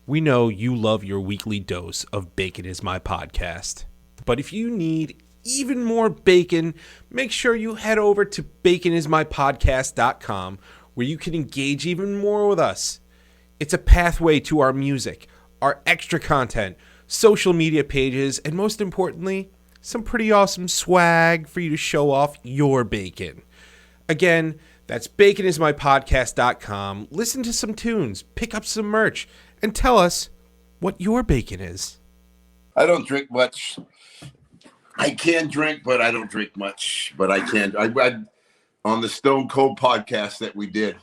We know you love your weekly dose of Bacon is My Podcast. But if you need even more bacon, make sure you head over to baconismypodcast.com where you can engage even more with us. It's a pathway to our music, our extra content, social media pages, and most importantly, some pretty awesome swag for you to show off your bacon. Again, that's baconismypodcast.com. Listen to some tunes, pick up some merch, and tell us what your bacon is. I don't drink much. I can drink, but I don't drink much. But I can. I read on the Stone Cold podcast that we did,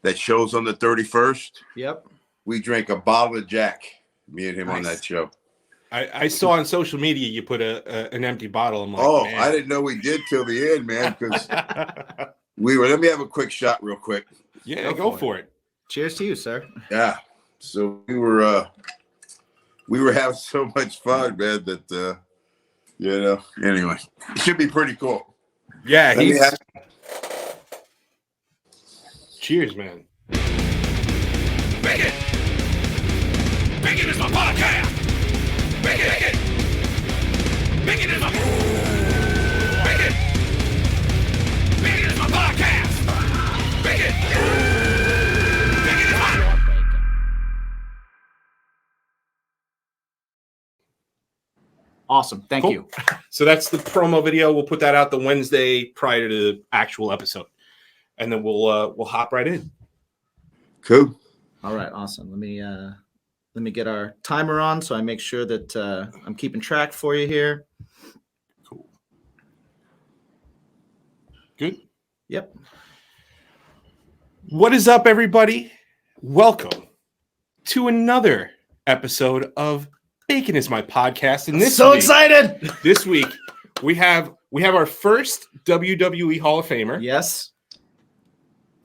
that shows on the 31st. Yep. We drank a bottle of Jack, me and him on that show. I saw on social media you put an empty bottle. I'm like, man. I didn't know we did till the end, man, because let me have a quick shot real quick. Yeah, go for it. Cheers to you, sir. Yeah. So we were having so much fun, man, that anyway, it should be pretty cool. Yeah, cheers, man. Bacon! Bacon is my podcast! Bacon! Bacon is my... Bacon! Bacon is my podcast! Bacon! Bacon is my... Awesome. Thank you. So that's the promo video. We'll put that out the Wednesday prior to the actual episode. And then we'll hop right in. Cool. All right, awesome. Let me get our timer on so I make sure that I'm keeping track for you here. Cool. Good. Yep. What is up, everybody? Welcome to another episode of Bacon is My Podcast. And Excited! This week we have our first WWE Hall of Famer. Yes.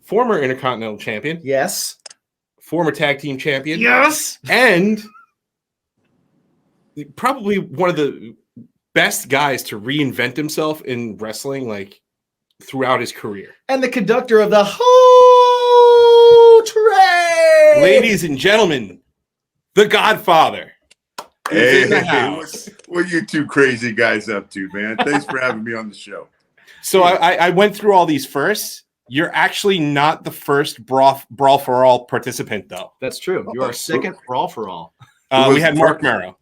Former Intercontinental Champion. Yes. Former Tag Team Champion. Yes. And probably one of the best guys to reinvent himself in wrestling, like, throughout his career. And the conductor of the whole train. Ladies and gentlemen, the Godfather. Hey, in the house. What are you two crazy guys up to, man? Thanks for having me on the show. So I went through all these first. You're actually not the first Brawl for All participant, though. That's true. You are second Brawl for All. We had Mark Merrow.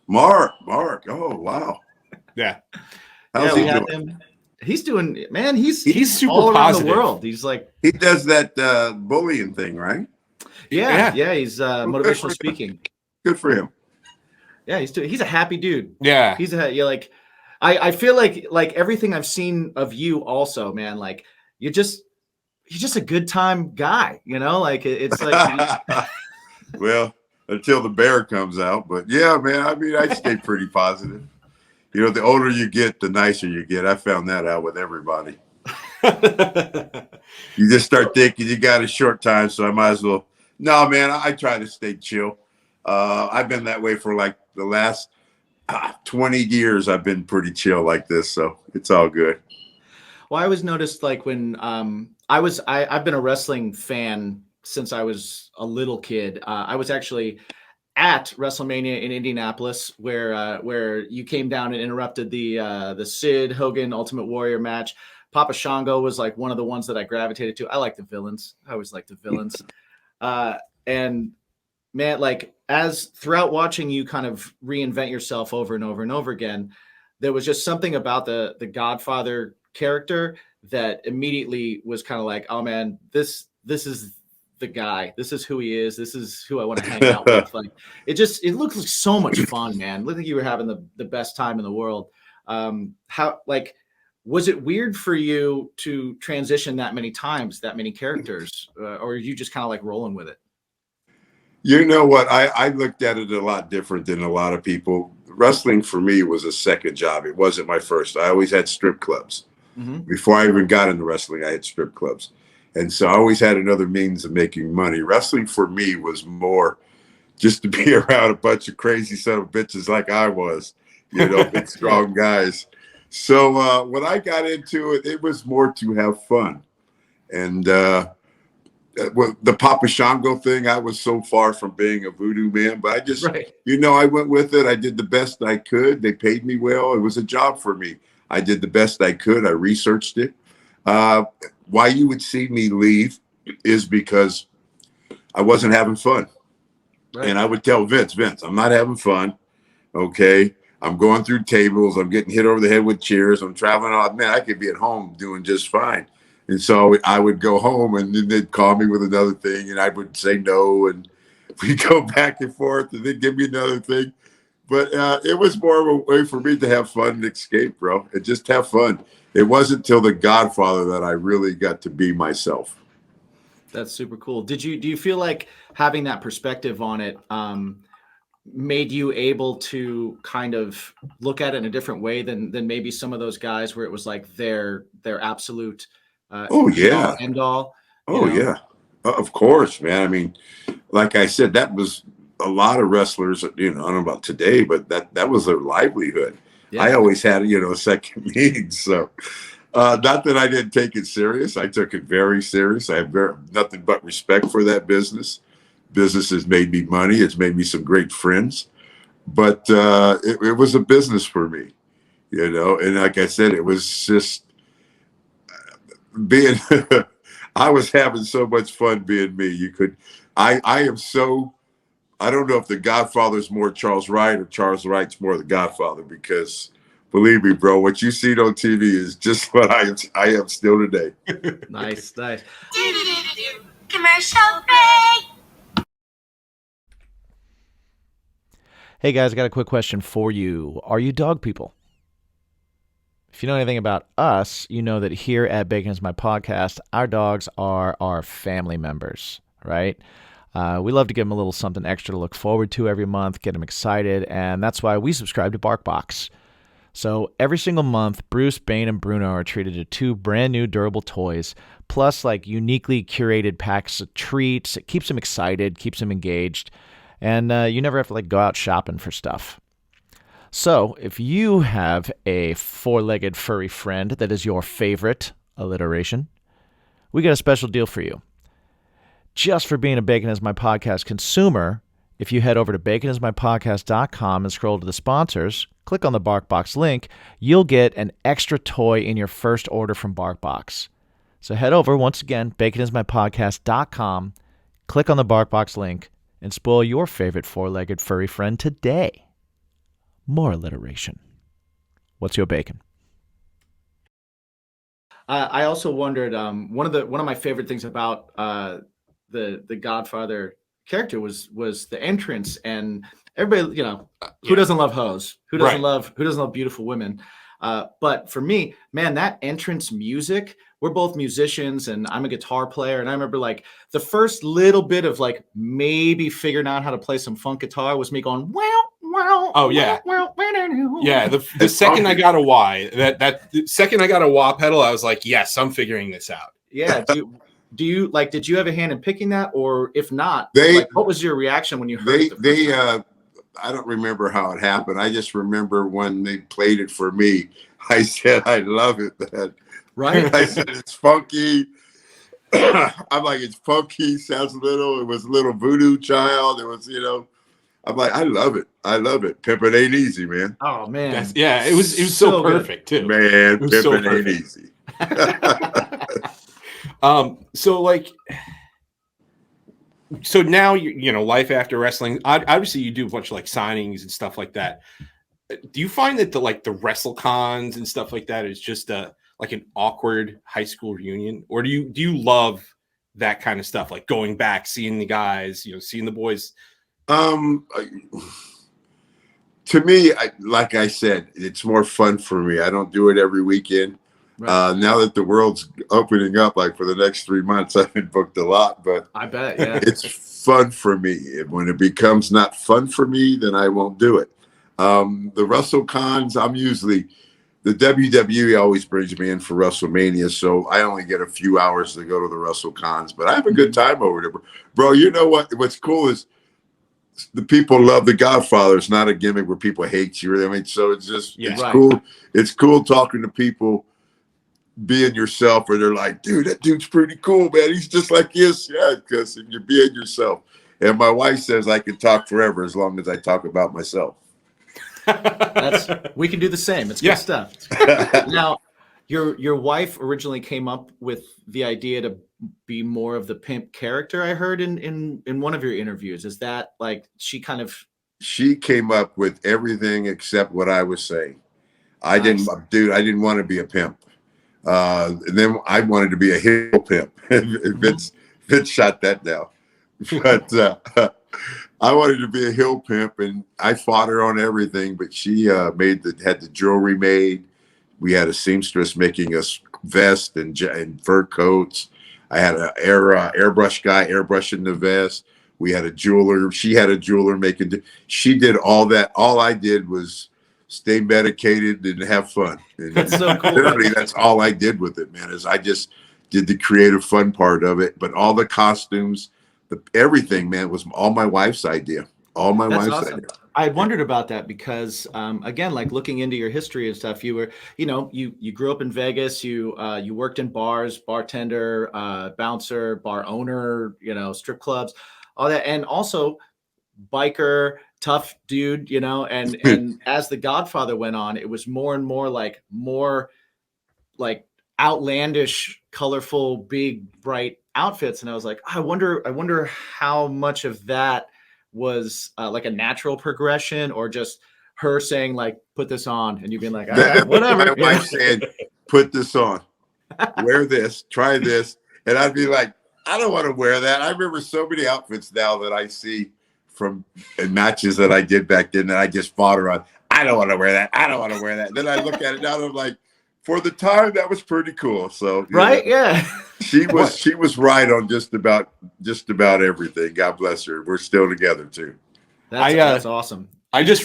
Mark. Oh, wow. Yeah. How's he doing? Him. He's doing, man, he's super all around positive. the world. He's like, he does that bullying thing, right? Yeah. He's motivational speaking. Good for him. Yeah, he's a happy dude. Yeah. I feel like everything I've seen of you also, man, like you're just a good time guy, like it's like well, until the bear comes out, but yeah, man, I mean, I stay pretty positive. The older you get, the nicer you get. I found that out with everybody. You just start thinking you got a short time, so I might as well. No, man, I try to stay chill. I've been that way for like the last 20 years. I've been pretty chill like this, so it's all good. Well, I always noticed like when I've been a wrestling fan since I was a little kid. I was actually at WrestleMania in Indianapolis where you came down and interrupted the Sid Hogan Ultimate Warrior match. Papa Shango was like one of the ones that I gravitated to. I like the villains. I always like the villains. And man, like as throughout watching you kind of reinvent yourself over and over and over again, there was just something about the Godfather character that immediately was kind of like, oh man, this is the guy. This is who he is. This is who I want to hang out with. Like it looked like so much fun, man. It looked like you were having the best time in the world. Was it weird for you to transition that many times, that many characters, or are you just kind of like rolling with it? You know what? I looked at it a lot different than a lot of people. Wrestling for me was a second job. It wasn't my first. I always had strip clubs. Mm-hmm. Before I even got into wrestling, I had strip clubs. And so I always had another means of making money. Wrestling for me was more just to be around a bunch of crazy son of bitches like I was, big, strong guys. So when I got into it, it was more to have fun. And well, the Papa Shango thing, I was so far from being a voodoo man, but I just, Right. I went with it. I did the best I could. They paid me well. It was a job for me. I did the best I could. I researched it. Why you would see me leave is because I wasn't having fun. Right. And I would tell Vince, I'm not having fun. Okay. I'm going through tables. I'm getting hit over the head with chairs. I'm traveling out. Man, I could be at home doing just fine. And so I would go home and then they'd call me with another thing and I would say no. And we'd go back and forth and they'd give me another thing. But it was more of a way for me to have fun and escape, bro, and just have fun. It wasn't till The Godfather that I really got to be myself. That's super cool. Do you feel like having that perspective on it made you able to kind of look at it in a different way than maybe some of those guys where it was like their absolute end all? Yeah. Of course, man. I mean, like I said, that was a lot of wrestlers, I don't know about today, but that was their livelihood. Yeah. I always had, second meetings. So not that I didn't take it serious. I took it very serious. I have nothing but respect for that business. Business has made me money. It's made me some great friends, but it was a business for me, and like I said, it was just being, I was having so much fun being me. I am so, I don't know if The Godfather's more Charles Wright or Charles Wright's more The Godfather, because believe me, bro, what you see on TV is just what I am still today. Nice. Commercial break. Hey guys, I got a quick question for you. Are you dog people? If you know anything about us, you know that here at Bacon Is My Podcast, our dogs are our family members, right? We love to give them a little something extra to look forward to every month, get them excited, and that's why we subscribe to BarkBox. So every single month, Bruce, Bane, and Bruno are treated to 2 brand new durable toys, plus like uniquely curated packs of treats. It keeps them excited, keeps them engaged, and you never have to go out shopping for stuff. So if you have a 4-legged furry friend that is your favorite, alliteration, we got a special deal for you. Just for being a Bacon Is My Podcast consumer, if you head over to baconismypodcast.com and scroll to the sponsors, click on the BarkBox link, you'll get an extra toy in your first order from BarkBox. So head over, once again, baconismypodcast.com, click on the BarkBox link, and spoil your favorite 4-legged furry friend today. More alliteration. What's your bacon? I also wondered, one of my favorite things about the Godfather character was the entrance, and everybody, who doesn't love hoes? Who doesn't love beautiful women? But for me, man, that entrance music, we're both musicians and I'm a guitar player. And I remember the first little bit of maybe figuring out how to play some funk guitar was me going, wow. Oh yeah. Yeah. The second I got a wah, the second I got a wah pedal, I was like, yes, I'm figuring this out. Yeah. Do you did you have a hand in picking that? Or if not, what was your reaction when you heard it? I don't remember how it happened. I just remember when they played it for me, I said, I love it, man. Right. I said, it's funky. I'm like, it's funky, it was a little voodoo child. It was, I'm like, I love it. Pimpin' ain't easy, man. Oh man. It was so perfect too. Man, pimpin' ain't easy. So now life after wrestling, obviously you do a bunch of signings and stuff like that. Do you find that the WrestleCons and stuff like that is just an awkward high school reunion, or do you love that kind of stuff, going back, seeing the guys, seeing the boys? To me, like I said, it's more fun for me. I don't do it every weekend. Right. Now that the world's opening up, for the next 3 months, I've been booked a lot, but I bet, yeah, it's fun for me. When it becomes not fun for me, then I won't do it. The WrestleCons, I'm usually, the WWE always brings me in for WrestleMania, so I only get a few hours to go to the WrestleCons, but I have a good time over there. Bro, you know what's cool is the people love The Godfather. It's not a gimmick where people hate you. I mean, so it's just, it's cool. It's cool talking to people being yourself, or they're like, dude, that dude's pretty cool, man. He's just like this. Yeah, because you're being yourself. And my wife says I can talk forever as long as I talk about myself. We can do the same. It's good stuff. Now, your wife originally came up with the idea to be more of the pimp character. I heard in one of your interviews. Is that like she came up with everything except what I was saying. I didn't want to be a pimp. And then I wanted to be a heel pimp. Vince shot that down. But I wanted to be a heel pimp, and I fought her on everything. But she had the jewelry made. We had a seamstress making us vest and fur coats. I had an airbrush guy airbrushing the vest. We had a jeweler. She had a jeweler making. She did all that. All I did was stay medicated and have fun. And that's so cool. Literally, that's all I did with it, man. Is I just did the creative fun part of it. But all the costumes, everything, man, was all my wife's idea. All my wife's idea. I wondered about that because, again, like looking into your history and stuff, you were, you grew up in Vegas. You worked in bars, bartender, bouncer, bar owner, strip clubs, all that, and also biker, tough dude, and as the Godfather went on, it was more and more like outlandish, colorful, big, bright outfits. And I was like, I wonder how much of that was like a natural progression, or just her saying like, put this on, and you being like, all right, whatever. My wife said, put this on, wear this, try this. And I'd be like, I don't want to wear that. I remember so many outfits now that I see from matches that I did back then that I just fought her on. I don't want to wear that. I don't want to wear that. Then I look at it now and I'm like, for the time, that was pretty cool. So right, yeah. She was right on just about everything. God bless her. We're still together too. That's awesome. I just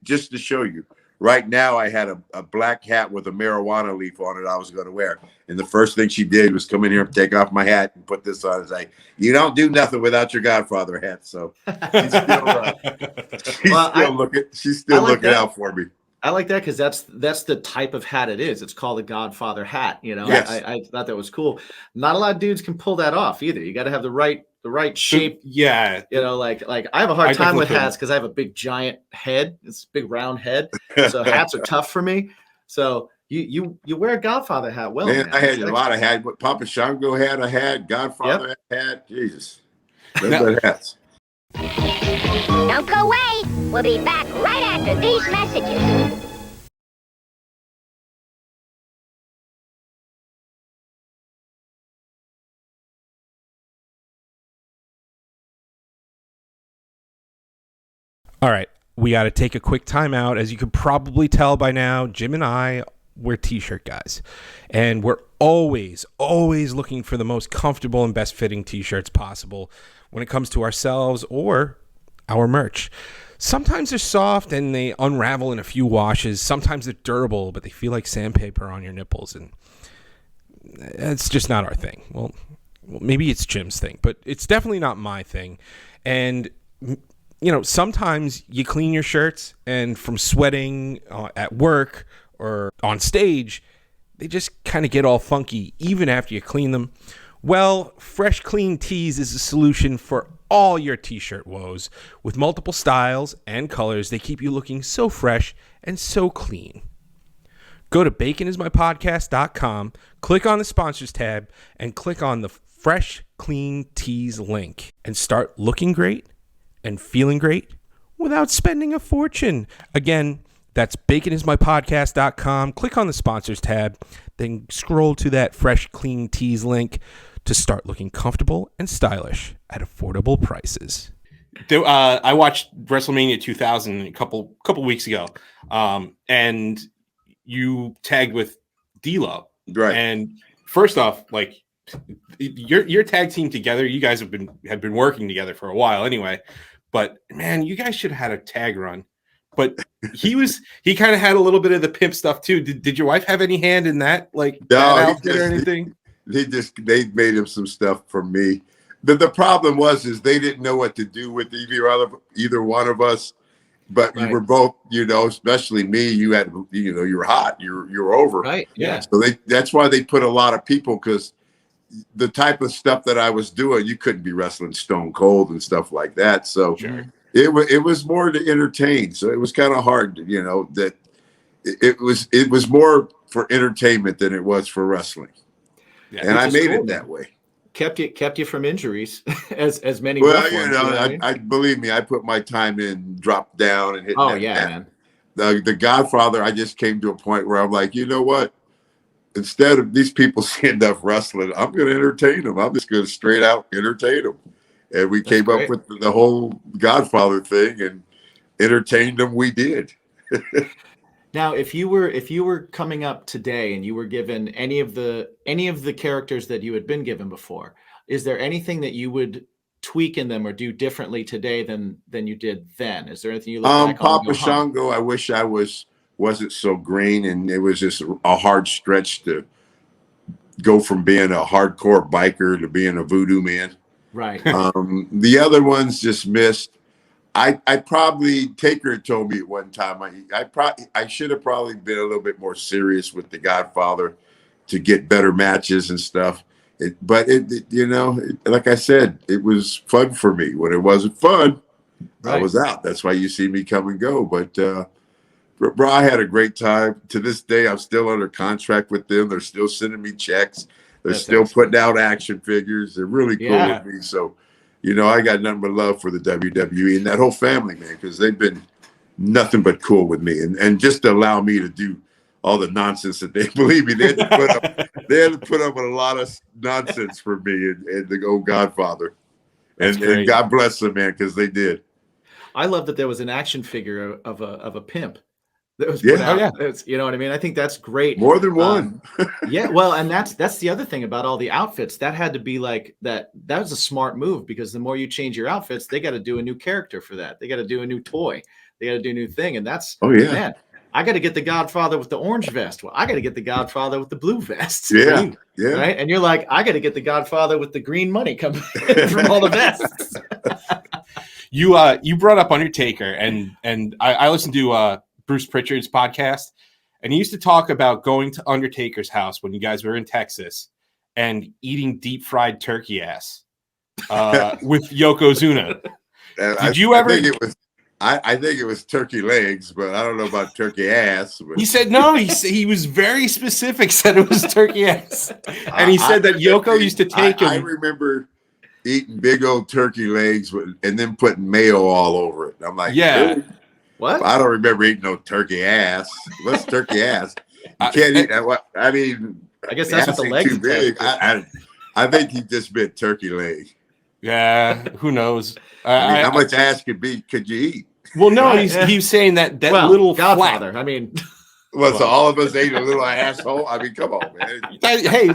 just to show you. Right now, I had a black hat with a marijuana leaf on it I was going to wear. And the first thing she did was come in here and take off my hat and put this on and say, you don't do nothing without your Godfather hat. So she's still looking out for me. I like that because that's the type of hat it is. It's called a Godfather hat. Yes. I thought that was cool. Not a lot of dudes can pull that off either. You got to have the right shape. Yeah. Like I have a hard time with hats because I have a big giant head. It's a big round head. So hats are tough for me. So you wear a Godfather hat. Well, man, I had a lot of hats. Papa Shango had a hat. Godfather had. Jesus. Those hats. Don't go away. We'll be back right after these messages. All right, we got to take a quick time out. As you can probably tell by now, Jim and I, we're t-shirt guys. And we're always looking for the most comfortable and best fitting t-shirts possible when it comes to ourselves or our merch. Sometimes they're soft and they unravel in a few washes. Sometimes they're durable, but they feel like sandpaper on your nipples. And it's just not our thing. Well, maybe it's Jim's thing, but it's definitely not my thing. And sometimes you clean your shirts, and from sweating at work or on stage, they just kind of get all funky even after you clean them. Well, Fresh Clean Tees is a solution for all your t-shirt woes. With multiple styles and colors, they keep you looking so fresh and so clean. Go to baconismypodcast.com, click on the sponsors tab, and click on the Fresh Clean Tees link, and start looking great and feeling great without spending a fortune. Again, that's baconismypodcast.com. Click on the sponsors tab, then scroll to that Fresh Clean Tees link to start looking comfortable and stylish at affordable prices. I watched WrestleMania 2000 a couple weeks ago, and you tagged with D-Lo. Right. And first off, like your tag team together, you guys have been working together for a while anyway. But man, you guys should have had a tag run. But he kind of had a little bit of the pimp stuff too. Did your wife have any hand in that? Like that outfit or anything? They made him some stuff for me. The problem is they didn't know what to do with either one of us. but you were both, especially me. You had, you were hot. You were over. Right. Yeah. So that's why they put a lot of people, because the type of stuff that I was doing, you couldn't be wrestling Stone Cold and stuff like that. So it was more to entertain. So it was kind of hard, that it was more for entertainment than it was for wrestling. Yeah, and I made it that way. Kept you from injuries, as many. Well, ones, I believe me, I put my time in, dropped down, and hit. Oh yeah, man. The Godfather, I just came to a point where I'm like, you know what? Instead of these people seeing enough wrestling, I'm going to entertain them. I'm just going to straight out entertain them. And we came up with the whole Godfather thing and entertained them. We did. Now, if you were coming up today and you were given any of the characters that you had been given before, is there anything that you would tweak in them or do differently today than you did then? Is there anything you look back on? Papa Shango, I wish I wasn't so green, and it was just a hard stretch to go from being a hardcore biker to being a voodoo man. Right. The other ones just missed. I probably, Taker had told me at one time, I should have probably been a little bit more serious with the Godfather to get better matches and stuff. But like I said, it was fun for me. When it wasn't fun, I was out. That's why you see me come and go. But bro, I had a great time. To this day, I'm still under contract with them. They're still sending me checks. They're still putting out action figures. They're really cool with me. So, I got nothing but love for the WWE and that whole family, man, because they've been nothing but cool with me. And just to allow me to do all the nonsense that they, believe me, they had to put up with a lot of nonsense for me and the old Godfather. And God bless them, man, because they did. I love that there was an action figure of a pimp that was put out. You know what I mean? I think that's great. More than one. Yeah, well, and that's the other thing about all the outfits. That had to be like that. That was a smart move, because the more you change your outfits, they got to do a new character for that. They got to do a new toy. They got to do a new thing, and that's man. I got to get the Godfather with the orange vest. Well, I got to get the Godfather with the blue vest. Yeah. Right. And you're like, I got to get the Godfather with the green money coming from all the vests. You brought up Undertaker, and I listened to Bruce Prichard's podcast, and he used to talk about going to Undertaker's house when you guys were in Texas and eating deep fried turkey ass with Yokozuna. Did you ever? I think it was turkey legs, but I don't know about turkey ass. But. He said no. He was very specific. Said it was turkey ass, and he said that Yoko used to take him. I remember eating big old turkey legs and then putting mayo all over it. I'm like, yeah. What? I don't remember eating no turkey ass. What's turkey ass? You can't eat that. I mean, I guess that's what the legs too big. I think he just meant turkey leg. Yeah, who knows? How much ass could you eat? Well, no, he's saying that little Godfather. flap. I mean, so all of us ate a little asshole. I mean, come on, man. Hey,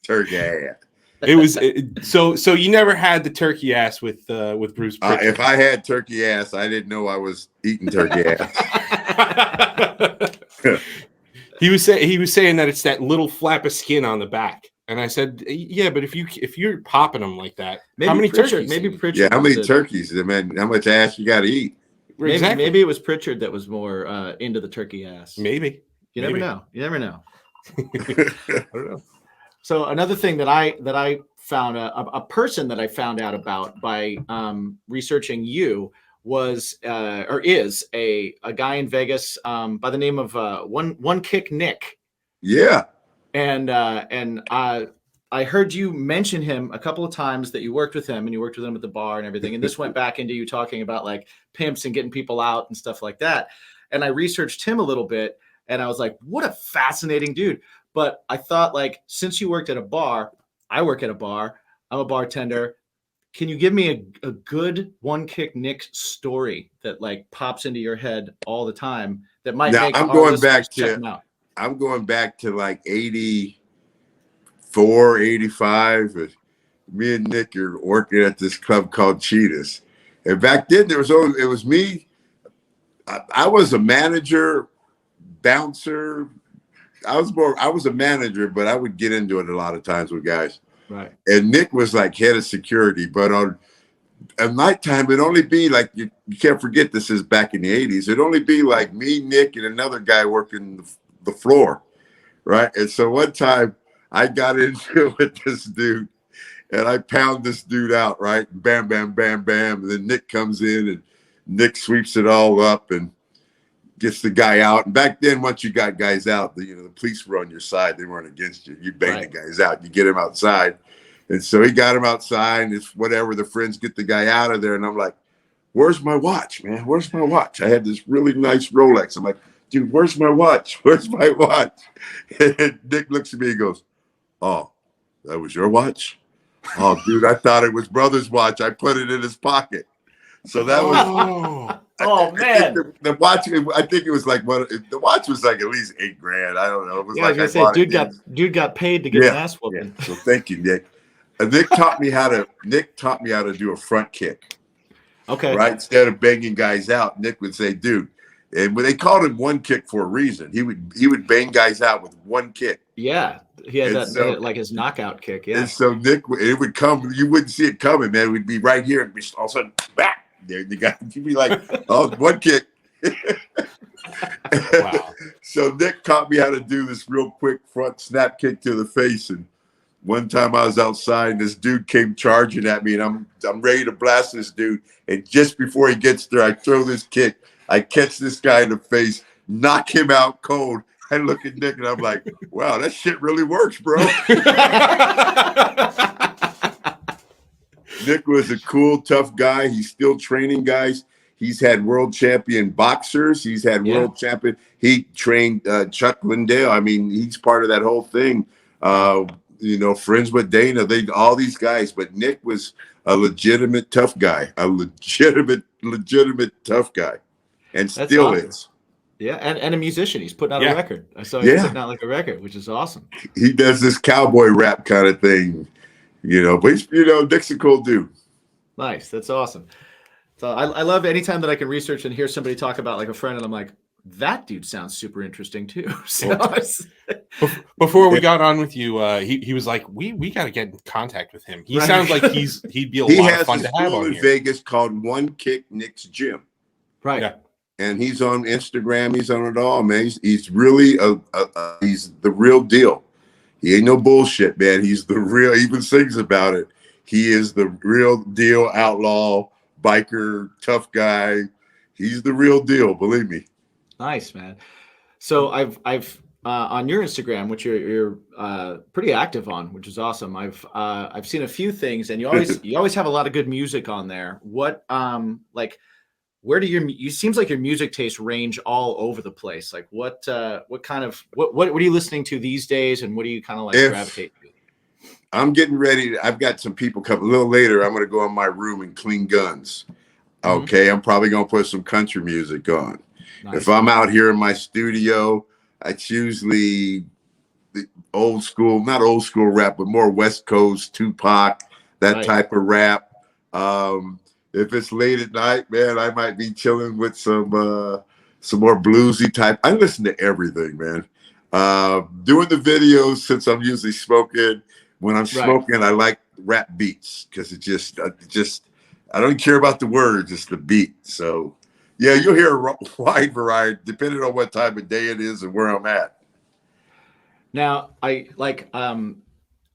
turkey ass. It was so you never had the turkey ass with Bruce Prichard. If I had turkey ass, I didn't know I was eating turkey ass. He was saying that it's that little flap of skin on the back, and I said, yeah, but if you're popping them like that, how many turkeys? Maybe Prichard. Yeah, how many turkeys? Man, how much ass you got to eat? Maybe it was Prichard that was more into the turkey ass. Maybe. You never know. You never know. I don't know. So another thing that I found a person that I found out about by researching you was or is a guy in Vegas by the name of One Kick Nick. Yeah. And I heard you mention him a couple of times, that you worked with him and you worked with him at the bar and everything. And this went back into you talking about like pimps and getting people out and stuff like that. And I researched him a little bit and I was like, what a fascinating dude. But I thought, like, since you worked at a bar, I work at a bar, I'm a bartender. Can you give me a good One Kick Nick story that like pops into your head all the time that might make I'm going back to like 84, 85. Me and Nick are working at this club called Cheetahs. And back then it was me. I was a manager, bouncer. I was a manager, but I would get into it a lot of times with guys. Right. And Nick was like head of security, but on at nighttime, it'd only be like, you can't forget this is back in the 80s. It'd only be like me, Nick, and another guy working the floor, right? And so one time I got into it with this dude, and I pound this dude out, right? Bam, bam, bam, bam. And then Nick comes in, and Nick sweeps it all up and gets the guy out. And back then, once you got guys out, the police were on your side. They weren't against you. You bang the guys out. You get him outside. And so he got him outside, and it's whatever. The friends get the guy out of there. And I'm like, where's my watch, man? Where's my watch? I had this really nice Rolex. I'm like, dude, where's my watch? Where's my watch? And Nick looks at me and goes, oh, that was your watch? Oh, dude, I thought it was brother's watch. I put it in his pocket. So that was... Oh man, the watch. I think it was like the watch was like at least $8,000. I don't know. It was like I said, dude got paid to get an ass whooping. Yeah. So thank you, Nick. Nick taught me how to do a front kick. Okay. Right. Instead of banging guys out, Nick would say, "Dude," and when they called him one kick for a reason, he would bang guys out with one kick. Yeah, he had like his knockout kick. Yeah. And so Nick, it would come. You wouldn't see it coming, man. It would be right here, and be all of a sudden, back. There, the guy, you'd be like, "Oh, one kick." Wow. So Nick taught me how to do this real quick front snap kick to the face. And one time I was outside, and this dude came charging at me, and I'm ready to blast this dude. And just before he gets there, I throw this kick. I catch this guy in the face, knock him out cold. I look at Nick, and I'm like, "Wow, that shit really works, bro." Nick was a cool, tough guy. He's still training guys. He's had world champion boxers. He's had world champion. He trained Chuck Liddell. I mean, he's part of that whole thing. Friends with Dana. All these guys. But Nick was a legitimate tough guy. A legitimate tough guy, and That's still awesome. is. Yeah, and a musician. He's putting out a record. I saw him putting out like a record, which is awesome. He does this cowboy rap kind of thing. But he's, Nick's a cool dude. Nice. That's awesome. So I love anytime that I can research and hear somebody talk about like a friend, and I'm like, that dude sounds super interesting too. So before we got on with you, he was like, we got to get in contact with him. He sounds like he'd be a lot of fun to have on in here. Vegas called One Kick Nick's Gym. Right. Yeah. And he's on Instagram. He's on it all, man. He's really he's the real deal. He ain't no bullshit, man. He's the real, he even sings about it. He is the real deal outlaw, biker, tough guy. He's the real deal, believe me. Nice, man. So I've on your Instagram, which you're pretty active on, which is awesome. I've seen a few things, and you always have a lot of good music on there. What where do you seems like your music tastes range all over the place. Like what kind of what are you listening to these days, and what do you kind of like gravitate to? I'm getting ready. I've got some people coming a little later. I'm going to go in my room and clean guns. Okay. I'm probably going to put some country music on. Nice. If I'm out here in my studio, it's usually the old school, not old school rap, but more West Coast, Tupac, that type of rap. If it's late at night, man, I might be chilling with some more bluesy type. I listen to everything, man. Doing the videos, since I'm usually smoking. When I'm smoking, I like rap beats because it just I don't care about the words, it's the beat. So yeah, you'll hear a wide variety depending on what time of day it is and where I'm at. Now, I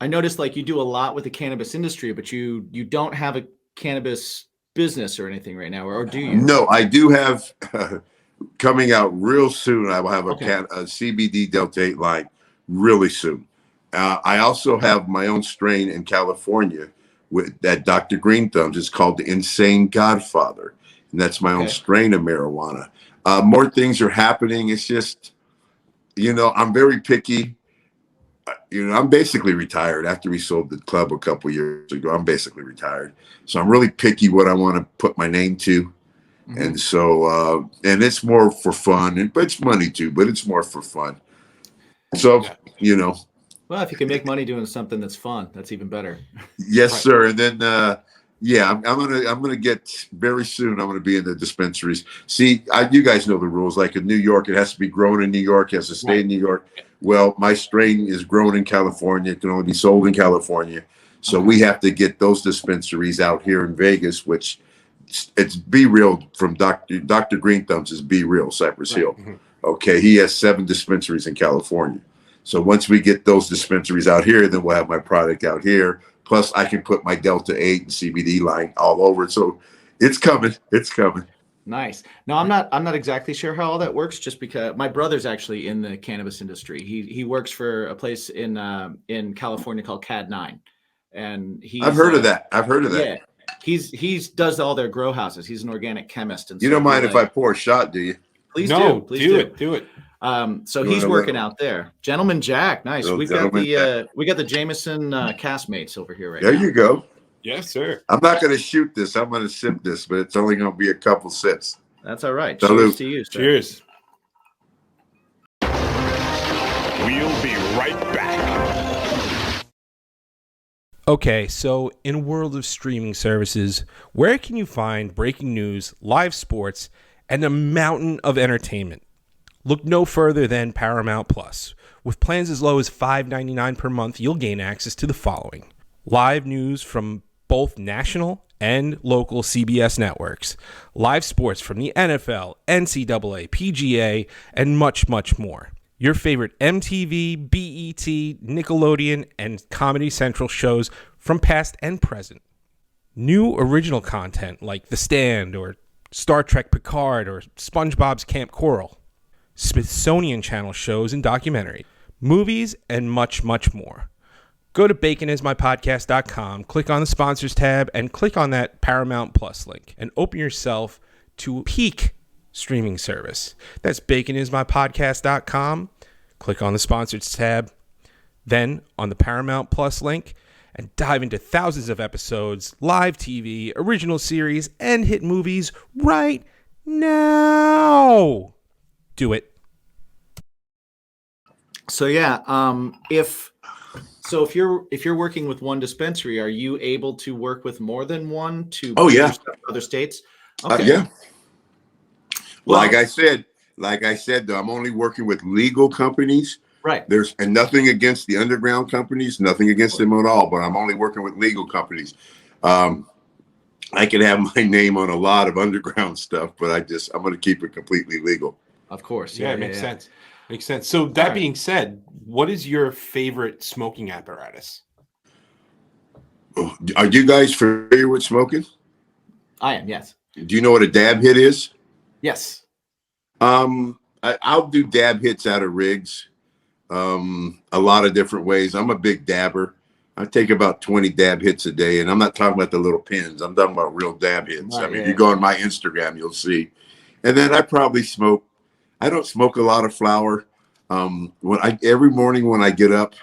noticed like you do a lot with the cannabis industry, but you don't have a cannabis business or anything right now, or do you? No, I do have coming out real soon. I will have a CBD Delta 8 line really soon. I also have my own strain in California with that Dr. Green Thumbs. It's called the Insane Godfather, and that's my own strain of marijuana. More things are happening. It's just, I'm very picky. I'm basically retired after we sold the club a couple years ago. I'm basically retired. So I'm really picky what I want to put my name to. Mm-hmm. And so, and it's more for fun, but it's money too, but it's more for fun. So, Well, if you can make money doing something that's fun, that's even better. Yes, sir. And then, I'm gonna get very soon. I'm gonna be in the dispensaries. See, you guys know the rules. Like in New York, it has to be grown in New York. It has to stay in New York. Well, my strain is grown in California. It can only be sold in California. So we have to get those dispensaries out here in Vegas, which it's Be Real from Dr. Green Thumbs is Be Real, Cypress Hill. Mm-hmm. Okay, he has 7 dispensaries in California. So once we get those dispensaries out here, then we'll have my product out here. Plus, I can put my Delta 8 and CBD line all over it. So it's coming. It's coming. Nice. No, I'm not exactly sure how all that works, just because my brother's actually in the cannabis industry. He works for a place in California called CAD9, and I've heard of that. Yeah, he's does all their grow houses. He's an organic chemist, and You don't mind if I pour a shot, do you? Please No, do. Please do it. So he's working out there. Gentleman Jack, nice. Little We got the Jameson castmates over here right now. There you go. Yes, sir. I'm not going to shoot this. I'm going to sip this, but it's only going to be a couple sips. That's all right. Salute. Cheers to you, sir. Cheers. We'll be right back. Okay, so in a world of streaming services, where can you find breaking news, live sports, and a mountain of entertainment? Look no further than Paramount Plus. With plans as low as $5.99 per month, you'll gain access to the following: live news from both national and local CBS networks, live sports from the NFL, NCAA, PGA, and much, much more. Your favorite MTV, BET, Nickelodeon, and Comedy Central shows from past and present. New original content like The Stand or Star Trek Picard or SpongeBob's Camp Coral. Smithsonian Channel shows and documentaries, movies, and much, much more. Go to baconismypodcast.com, click on the sponsors tab, and click on that Paramount Plus link, and open yourself to Peak streaming service. That's baconismypodcast.com. Click on the sponsors tab, then on the Paramount Plus link, and dive into thousands of episodes, live TV, original series, and hit movies right now. Do it. So yeah, if you're working with one dispensary, are you able to work with more than one to other states? Okay. Yeah. Well, Like I said, though, I'm only working with legal companies. right. And nothing against the underground companies, nothing against them at all, but I'm only working with legal companies. I can have my name on a lot of underground stuff, but I'm going to keep it completely legal. Of course. Yeah, it makes sense. Makes sense. So that being said, what is your favorite smoking apparatus? Are you guys familiar with smoking? I am. Yes. Do you know what a dab hit is? Yes. I'll do dab hits out of rigs a lot of different ways. I'm a big dabber. I take about 20 dab hits a day, and I'm not talking about the little pins. I'm talking about real dab hits. Right, You go on my Instagram, you'll see. And then I probably smoke. I don't smoke a lot of flower. Every morning when I get up,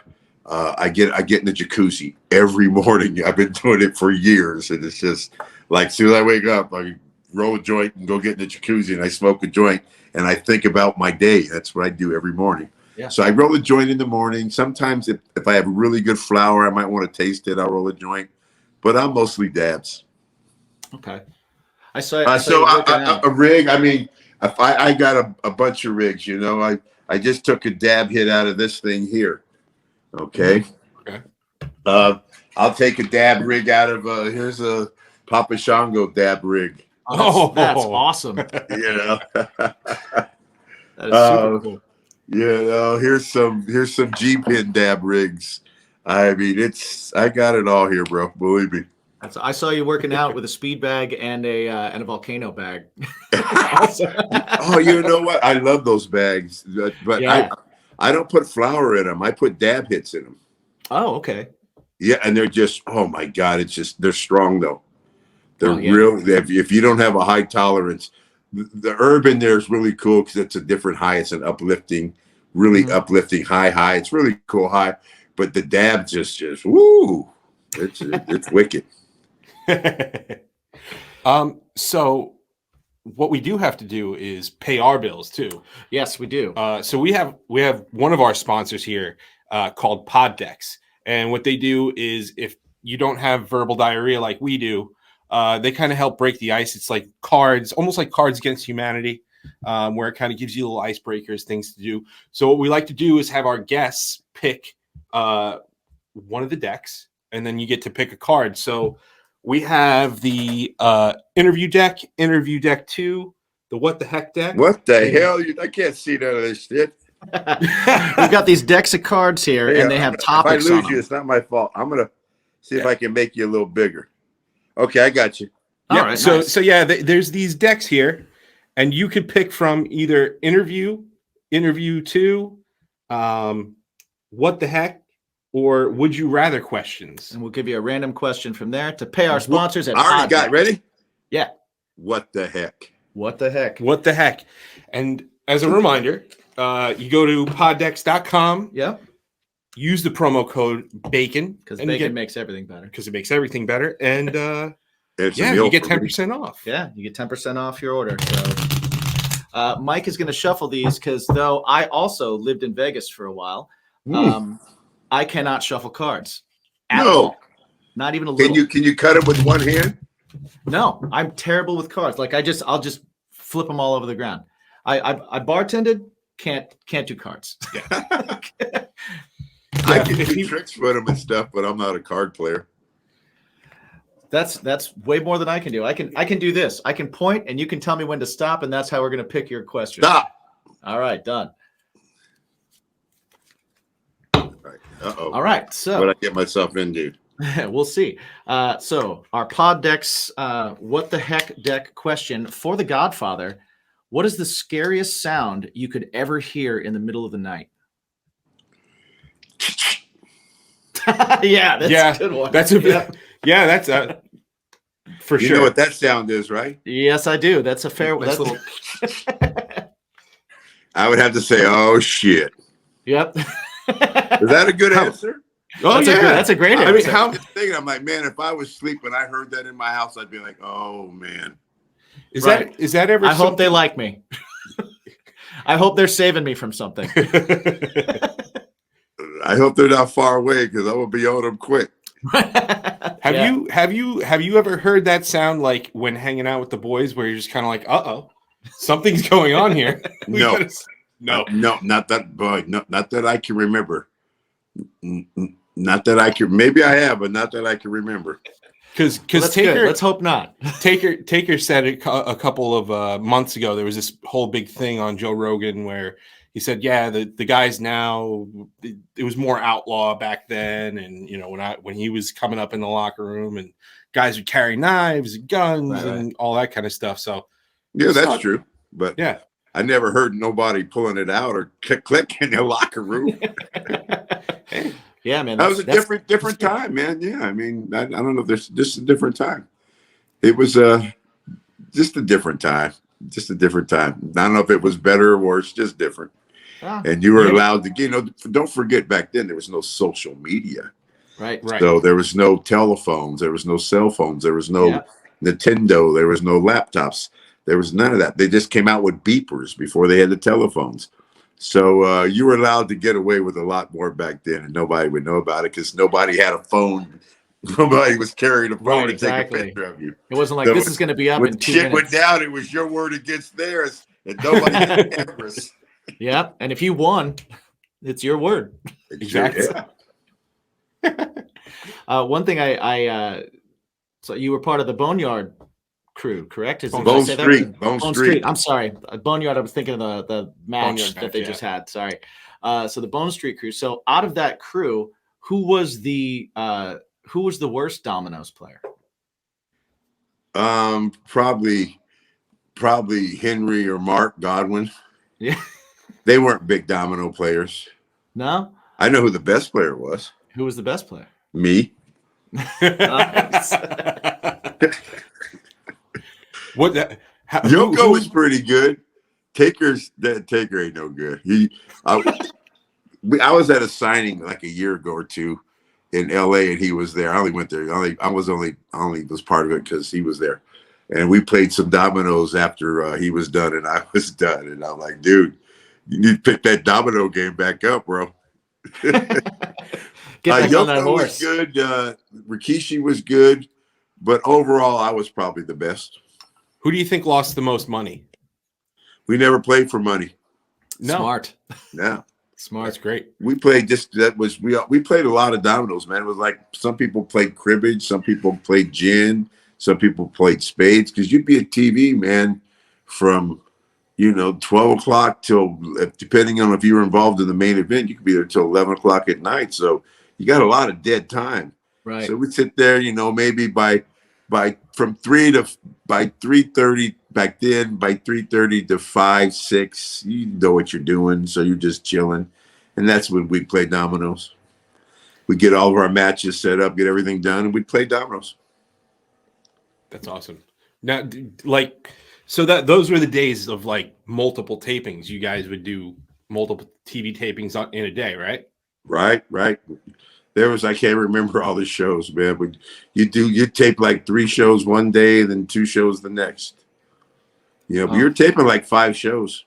I get in the jacuzzi every morning. I've been doing it for years, and it's just like as soon as I wake up, I roll a joint and go get in the jacuzzi, and I smoke a joint, and I think about my day. That's what I do every morning. Yeah. So I roll a joint in the morning. Sometimes if I have really good flower, I might want to taste it. I'll roll a joint, but I'm mostly dabs. Okay. I saw you a rig. I mean, if I got a bunch of rigs, I just took a dab hit out of this thing here. Okay. Okay. I'll take a dab rig out of here's a Papa Shango dab rig. That's awesome. That is super cool. Here's some G-pin dab rigs. I mean, I got it all here, bro. Believe me. I saw you working out with a speed bag and a volcano bag. Oh, you know what? I love those bags, but yeah. I don't put flour in them. I put dab hits in them. Oh, okay. Yeah, and they're just, oh my God, they're strong though. They're yeah. real. If you don't have a high tolerance, the herb in there is really cool because it's a different high. It's an uplifting, really uplifting high. It's really cool high, but the dab just woo, it's wicked. So what we do have to do is pay our bills too. Yes, we do. So we have one of our sponsors here called Poddex, and what they do is if you don't have verbal diarrhea like we do, they kind of help break the ice. It's like cards, almost like Cards Against Humanity, where it kind of gives you little icebreakers, things to do. So what we like to do is have our guests pick one of the decks, and then you get to pick a card. So we have the interview deck 2, the what the heck deck. What the hell? I can't see none of this shit. We've got these decks of cards here, Hey, and they have topics if I on lose you, them. it's not my fault. I'm gonna see if I can make you a little bigger. Okay, I got you. All Yeah. right, So nice. so yeah, there's these decks here, and you could pick from either interview 2, what the heck, or would you rather questions. And we'll give you a random question from there to pay our sponsors at I already got Poddeck. ready. Yeah. What the heck? What the heck? What the heck? And as a reminder, you go to poddex.com, Yep. use the promo code BACON Because and bacon makes everything better. because it makes everything better. And It's a yeah, meal you get for me. 10% off. Yeah, you get 10% off your order. So Mike is going to shuffle these because though I also lived in Vegas for a while, I cannot shuffle cards. At No. all. Not even a little. Can you cut it with one hand? No, I'm terrible with cards. Like I'll just flip them all over the ground. I bartended, can't do cards. I can do tricks with them and stuff, but I'm not a card player. That's way more than I can do. I can do this. I can point and you can tell me when to stop, and that's how we're going to pick your question. Stop. All right, done. Right. Uh-oh. All right, so What I get myself into? we'll see. So our pod decks, what the heck deck question for the Godfather. What is the scariest sound you could ever hear in the middle of the night? Yeah, that's a good one. That's that's a for You sure. know what that sound is, right? Yes, I do. That's a fair Nice one. little- I would have to say, oh shit. Yep. Is that a good answer? Oh That's yeah, that's a great I mean, answer. how I'm thinking, I'm like, man, if I was sleeping, I heard that in my house, I'd be like, oh man. is Right. that is that ever? I hope they like me. I hope they're saving me from something. I hope they're not far away because I will be on them quick. Have you ever heard that sound like when hanging out with the boys where you're just kind of like, uh-oh, something's going on here? We No. gotta no. No, not that boy. No, not that I can remember. Not that I can. Maybe I have, but not that I can remember. Because That's good. Let's hope not. Taker said it a couple of months ago. There was this whole big thing on Joe Rogan where he said, yeah, the guys now, it was more outlaw back then. And, you know, when he was coming up in the locker room and guys would carry knives and guns and all that kind of stuff. So, Yeah, that's true. But yeah. I never heard nobody pulling it out or click in the locker room. Yeah, man. That was a different time, man. Yeah, I mean, I don't know if there's just a different time. It was just a different time. Just a different time. I don't know if it was better or worse, just different. And you were allowed to, don't forget back then there was no social media. Right. So there was no telephones, there was no cell phones, there was no Nintendo, there was no laptops, there was none of that. They just came out with beepers before they had the telephones. So you were allowed to get away with a lot more back then, and nobody would know about it because nobody had a phone. Nobody was carrying a phone to take a picture of you. It wasn't like So this is going to be up in when 2 shit minutes. went down, it was your word against theirs, and nobody had cameras. Yeah, and if you won, it's your word. Exactly. One thing so you were part of the Boneyard crew, correct? Bone Street. Bone Street. I'm sorry, Boneyard. I was thinking of the match Boneyard that match, they yeah. just had. Sorry. So the Bone Street crew. So out of that crew, who was the worst dominoes player? Probably Henry or Mark Godwin. Yeah. They weren't big domino players. No. I know who the best player was. Who was the best player? Me. Yoko was pretty good. Taker ain't no good. I was at a signing like a year ago or two in LA, and he was there. I only went there. I was part of it because he was there, and we played some dominoes after he was done, and I was done. And I'm like, dude, you need to pick that domino game back up, bro. Yoko was good. Rikishi was good, but overall, I was probably the best. Who do you think lost the most money? We never played for money. No. Smart. No. Smart. That's great. We played we played a lot of dominoes, man. It was like some people played cribbage, some people played gin, some people played spades. Because you'd be at TV, man, from 12 o'clock till, depending on if you were involved in the main event, you could be there till 11 o'clock at night. So you got a lot of dead time. Right. So we'd sit there, maybe by 3:30 back then, by 3:30 to 5, 6, you know what you're doing. So you're just chilling. And that's when we play dominoes. We get all of our matches set up, get everything done, and we'd play dominoes. That's awesome. Now, so that those were the days of like multiple tapings. You guys would do multiple TV tapings in a day, right? Right. There was, I can't remember all the shows, man, but you tape like 3 shows one day and then 2 shows the next. But you're taping like 5 shows.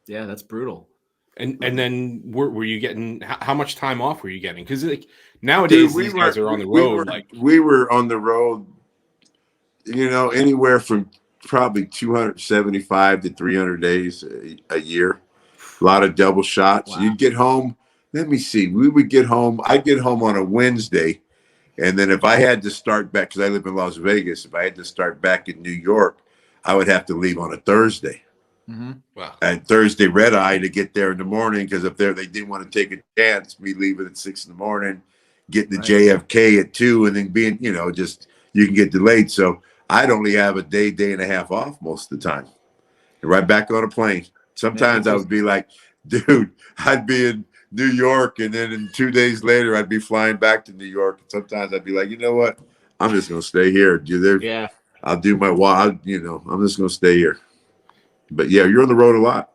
Yeah, that's brutal. And then were you getting, how much time off were you getting? Because like nowadays these guys are on the road. We were on the road, anywhere from probably 275 to 300 days a year. A lot of double shots. Wow. You'd get home. Let me see. We would get home. I'd get home on a Wednesday. And then if I had to start back, because I live in Las Vegas, if I had to start back in New York, I would have to leave on a Thursday. Mm-hmm. Wow. And Thursday red eye to get there in the morning, because if they didn't want to take a chance, we leave it at 6 in the morning, get the JFK at 2, and then being, just you can get delayed. So I'd only have a day and a half off most of the time. And right back on a plane. Sometimes I would be like, dude, I'd be in New York, and then in 2 days later, I'd be flying back to New York. And sometimes I'd be like, you know what? I'm just going to stay here. Yeah. I'll do my I'm just going to stay here. But yeah, you're on the road a lot.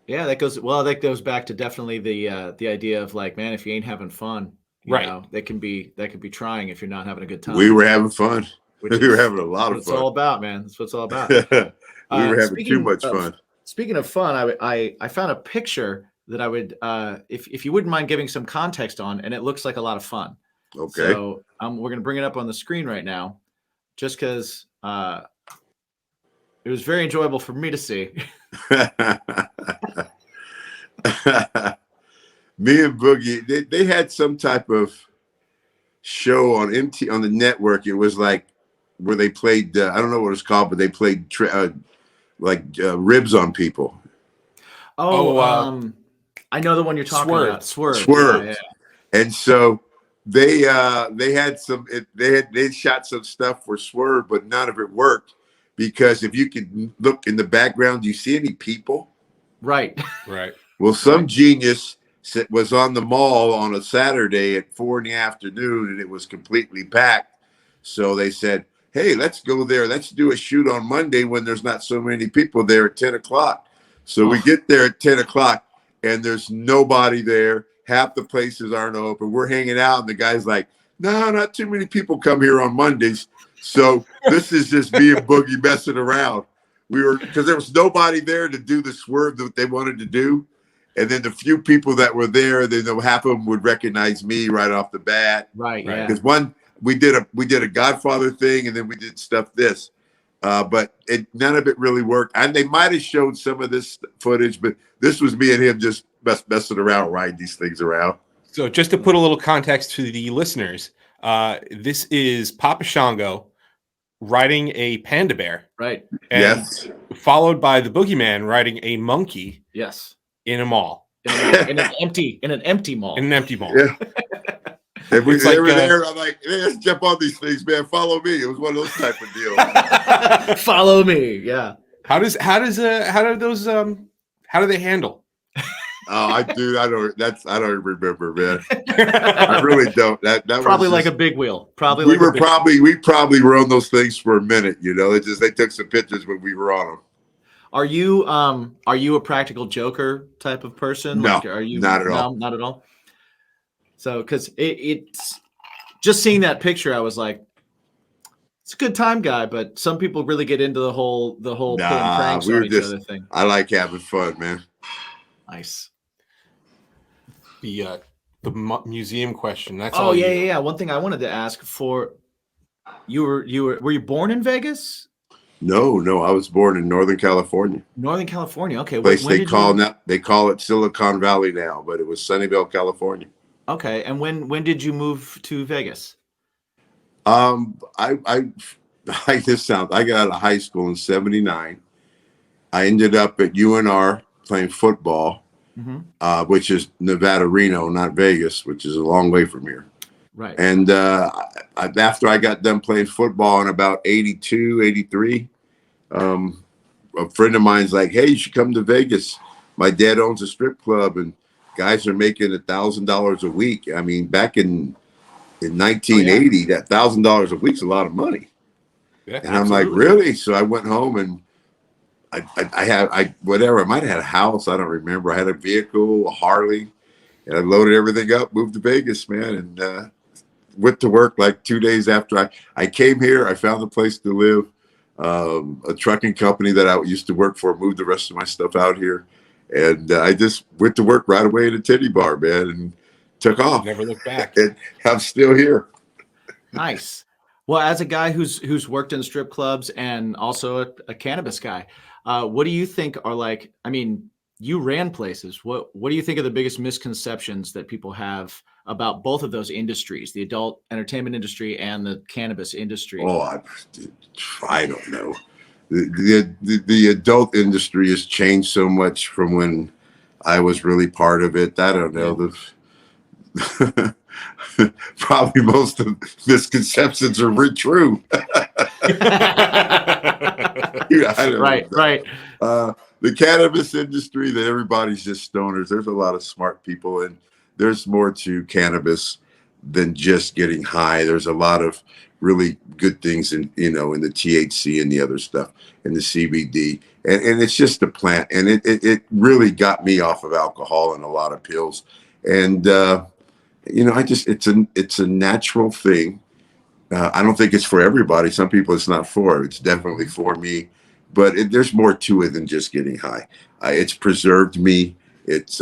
Yeah, that goes back to definitely the idea of like, man, if you ain't having fun, that can be trying if you're not having a good time. We were having fun. We were having a lot of fun. That's what it's all about, man. That's what it's all about. We were having too much fun. Speaking of fun, I found a picture that I would, if you wouldn't mind giving some context on, and it looks like a lot of fun. Okay. So we're gonna bring it up on the screen right now, just because it was very enjoyable for me to see. Me and Boogie, they had some type of show on on the network. It was like where they played, I don't know what it's called, but they played ribs on people. I know the one you're talking about. Swerve. Yeah. And so they had they shot some stuff for Swerve, but none of it worked, because if you could look in the background, do you see any people? Right. Well, some genius was on the mall on a Saturday at 4 in the afternoon, and it was completely packed. So they said, hey, let's go there. Let's do a shoot on Monday when there's not so many people there at 10 o'clock. So we get there at 10 o'clock, and there's nobody there. Half the places aren't open. We're hanging out, and the guy's like, no, not too many people come here on Mondays. So this is just me and Boogie messing around. Because there was nobody there to do the swerve that they wanted to do. And then the few people that were there, then half of them would recognize me right off the bat. Right. Yeah. Because we did a Godfather thing, and then we did stuff this. But none of it really worked. And they might have showed some of this footage, but this was me and him just messing around, riding these things around. So just to put a little context to the listeners, this is Papa Shango riding a panda bear. Right. And yes. Followed by the Boogeyman riding a monkey. Yes. In a mall. In an empty mall. In an empty mall. Yeah. And they were there. I'm like, hey, let's jump on these things, man. Follow me. It was one of those type of deals. Follow me. Yeah. How do they handle? I don't remember, man. I really don't. That probably was like a big wheel. We probably were on those things for a minute. They took some pictures when we were on them. Are you a practical joker type of person? No, are you not at all. Not at all. So, because it's just seeing that picture, I was like, it's a good time, guy. But some people really get into the whole pulling pranks on each other thing. I like having fun, man. Nice. The museum question. That's yeah. One thing I wanted to ask were you born in Vegas? No, I was born in Northern California. Northern California. Okay. Place When they did call you? now, they call it Silicon Valley now, but it was Sunnyvale, California. Okay. And when did you move to Vegas? I like this sounds. I got out of high school in '79. I ended up at UNR playing football, Hmm. which is Nevada, Reno, not Vegas, which is a long way from here. Right. And after I got done playing football in about 82, 83, a friend of mine's like, hey, you should come to Vegas. My dad owns a strip club and guys are making $1,000 a week. I mean, back in 1980, that $1,000 a week's a lot of money. Yeah, And I'm like, absolutely. really? So I went home and I whatever. I might have had a house. I don't remember. I had a vehicle, a Harley, and I loaded everything up, moved to Vegas, man, and went to work like 2 days after I came here. I found a place to live. A trucking company that I used to work for moved the rest of my stuff out here, and I just went to work right away at a titty bar, man, and took off. Never look back. And I'm still here. Nice. Well, as a guy who's worked in strip clubs and also a cannabis guy, what do you think are like? I mean, you ran places. What do you think are the biggest misconceptions that people have about both of those industries, the adult entertainment industry and the cannabis industry? Oh, I don't know. The adult industry has changed so much from when I was really part of it. I don't know. Probably most of the misconceptions are true. Right. The cannabis industry, that everybody's just stoners. There's a lot of smart people, and there's more to cannabis than just getting high. There's a lot of really good things in the THC and the other stuff and the CBD, and it's just a plant, and it really got me off of alcohol and a lot of pills, and it's a natural thing. I don't think it's for everybody. Some people it's not for. It's definitely for me, but there's more to it than just getting high. It's preserved me. It's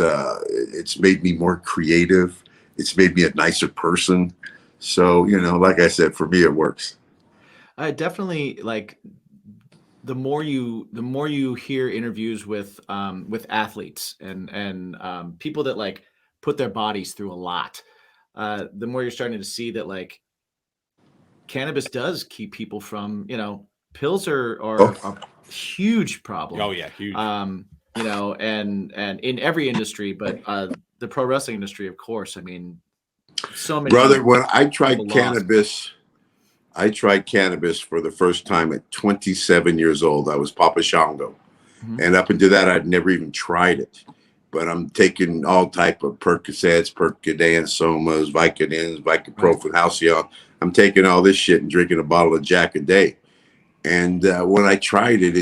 made me more creative. It's made me a nicer person. So, like I said, for me, it works. I definitely like the more you hear interviews with athletes and people that like put their bodies through a lot, the more you're starting to see that like cannabis does keep people from, pills are a huge problem. Oh yeah, huge. And in every industry, but the pro wrestling industry, of course. I mean, so many. Brother, when I tried people cannabis, I tried cannabis for the first time at 27 years old. I was Papa Shango. Mhm. And up until that, I'd never even tried it. But I'm taking all type of Percocets, Percodans, Somas, Vicodins, Vicoprofen, Halcyon. I'm taking all this shit and drinking a bottle of Jack a day. And when I tried it,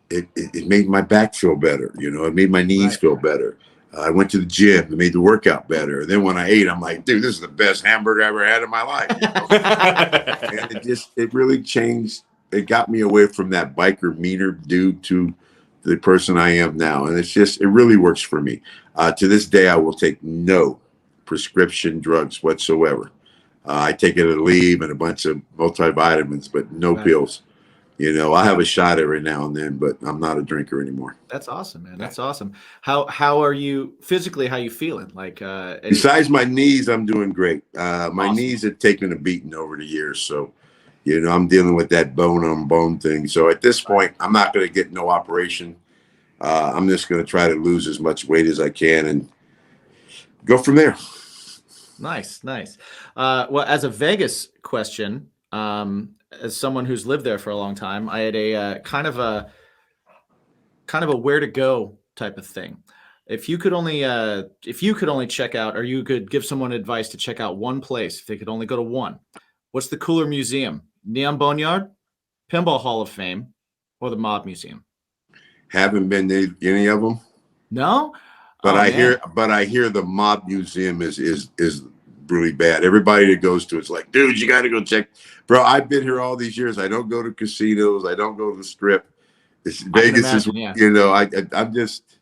it made my back feel better. It made my knees feel better. I went to the gym. It made the workout better. Then when I ate, I'm like, dude, this is the best hamburger I ever had in my life. And it really changed. It got me away from that biker meaner dude to the person I am now. And it really works for me. To this day, I will take no prescription drugs whatsoever. I take it a leave and a bunch of multivitamins, but no pills. I have a shot every now and then, but I'm not a drinker anymore. That's awesome, man. That's awesome. How are you physically? How you feeling? Like besides my knees, I'm doing great. My Awesome. knees have taken a beating over the years, so I'm dealing with that bone on bone thing. So at this point, I'm not going to get no operation. I'm just going to try to lose as much weight as I can and go from there. Nice. Well, as a Vegas question, as someone who's lived there for a long time, I had a kind of a where to go type of thing. If you could only check out, or you could give someone advice to check out one place, if they could only go to one, what's the cooler museum? Neon Boneyard, Pinball Hall of Fame, or the Mob Museum? Haven't been to any of them. No, but I hear the Mob Museum is really bad. Everybody that goes to it's like, dude, you got to go check. Bro, I've been here all these years. I don't go to casinos. I don't go to the Strip. Vegas imagine, I'm just,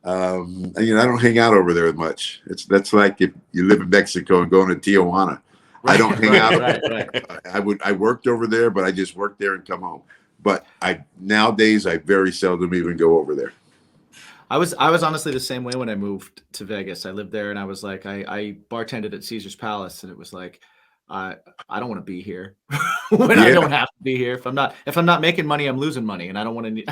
I don't hang out over there much. That's like if you live in Mexico and going to Tijuana. I don't hang out. Right. I worked over there, but I just worked there and come home. But nowadays I very seldom even go over there. I was honestly the same way when I moved to Vegas. I lived there, and I was like, I bartended at Caesar's Palace, and it was like, I don't want to be here when I don't have to be here. If I'm not making money, I'm losing money, and I don't want to be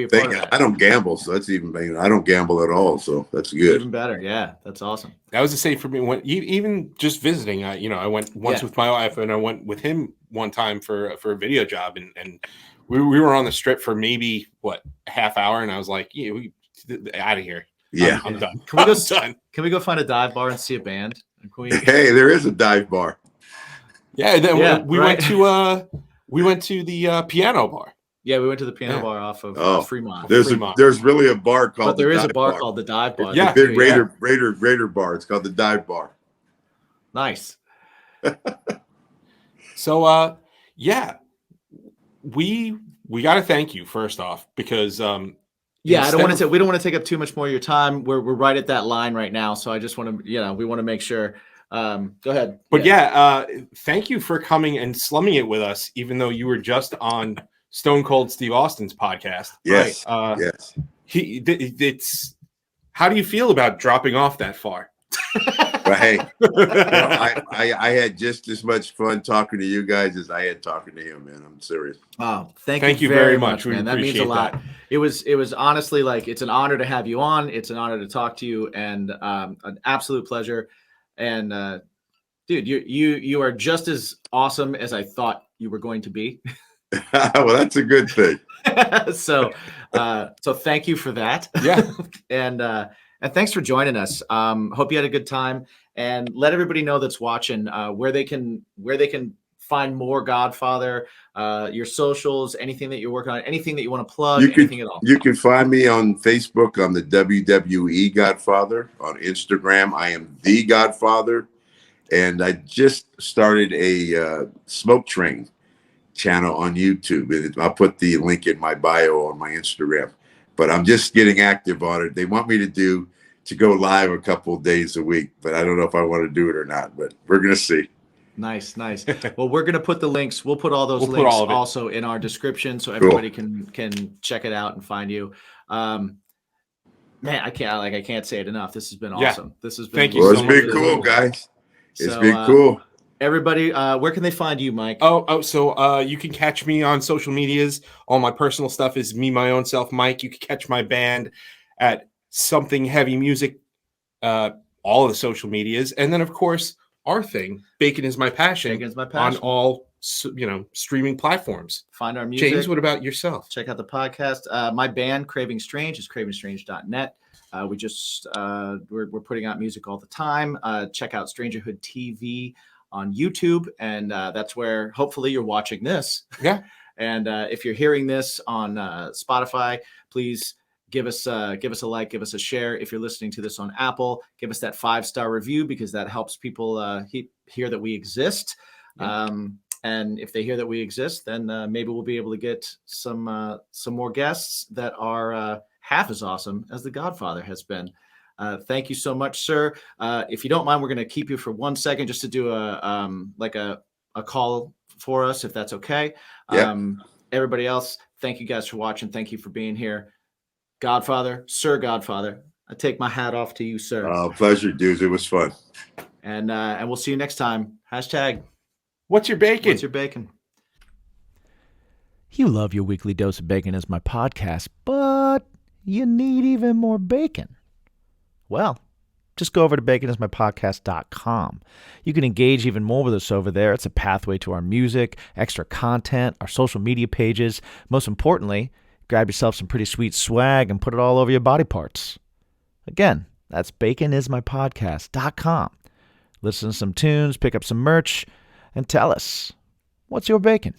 a part of that. I don't gamble, so that's even better. I don't gamble at all, so that's good. Even better, yeah, that's awesome. That was the same for me. When even just visiting, I went once with my wife, and I went with him one time for a video job, and we were on the Strip for maybe a half hour, and I was like, we out of here. Yeah, I'm done. Can we go find a dive bar and see a band? Hey, there is a dive bar. Yeah, then we went to the piano bar. Yeah, we went to the piano bar off of Fremont. There's really a bar called. But there is a bar called the Dive Bar. Yeah, the big Raider bar. It's called the Dive Bar. Nice. So we got to thank you first off because we don't want to take up too much more of your time. We're right at that line right now, so I just want to we want to make sure. Go ahead. But thank you for coming and slumming it with us, even though you were just on Stone Cold Steve Austin's podcast. Yes. Right? Yes. It's how do you feel about dropping off that far? But hey, I had just as much fun talking to you guys as I had talking to him, man. I'm serious. Oh, thank you very much, man. That means a lot. That. It was honestly it's an honor to have you on. It's an honor to talk to you, and an absolute pleasure. And dude, you are just as awesome as I thought you were going to be. Well, that's a good thing. So thank you for that. Yeah. And thanks for joining us. Hope you had a good time, and let everybody know that's watching where they can find more Godfather, your socials, anything that you're working on, anything that you want to plug, anything at all. You can find me on Facebook on the WWE Godfather. On Instagram, I am the Godfather, and I just started a smoke train channel on YouTube. I'll put the link in my bio on my Instagram. But I'm just getting active on it. They want me to go live a couple of days a week, but I don't know if I want to do it or not. But we're gonna see. Nice. Well, we're gonna put the links. We'll put all those links also in our description, so everybody can check it out and find you. Man, I can't say it enough. This has been awesome. This has been. Thank you. It's been cool, guys. It's been cool. Everybody, where can they find you, Mike? So you can catch me on social medias. All my personal stuff is me, my own self, Mike. You can catch my band at Something Heavy Music, all of the social medias. And then, of course, our thing, Bacon is My Passion, on all, streaming platforms. Find our music. James, what about yourself? Check out the podcast. My band, Craving Strange, is cravingstrange.net. We just, we're putting out music all the time. Check out Strangerhood TV on YouTube, and that's where hopefully you're watching this. Yeah. And if you're hearing this on Spotify, please give us a like, give us a share. If you're listening to this on Apple, give us that 5-star review, because that helps people hear that we exist. Yeah. And if they hear that we exist, then maybe we'll be able to get some more guests that are half as awesome as the Godfather has been. Thank you so much, sir. If you don't mind, we're going to keep you for 1 second just to do a call for us, if that's okay. Yeah. Everybody else, thank you guys for watching. Thank you for being here. Godfather, Sir Godfather, I take my hat off to you, sir. Pleasure, dudes. It was fun. And we'll see you next time. # What's your bacon? What's your bacon? You love your weekly dose of bacon as my podcast, but you need even more bacon. Well, just go over to baconismypodcast.com. You can engage even more with us over there. It's a pathway to our music, extra content, our social media pages. Most importantly, grab yourself some pretty sweet swag and put it all over your body parts. Again, that's baconismypodcast.com. Listen to some tunes, pick up some merch, and tell us, what's your bacon?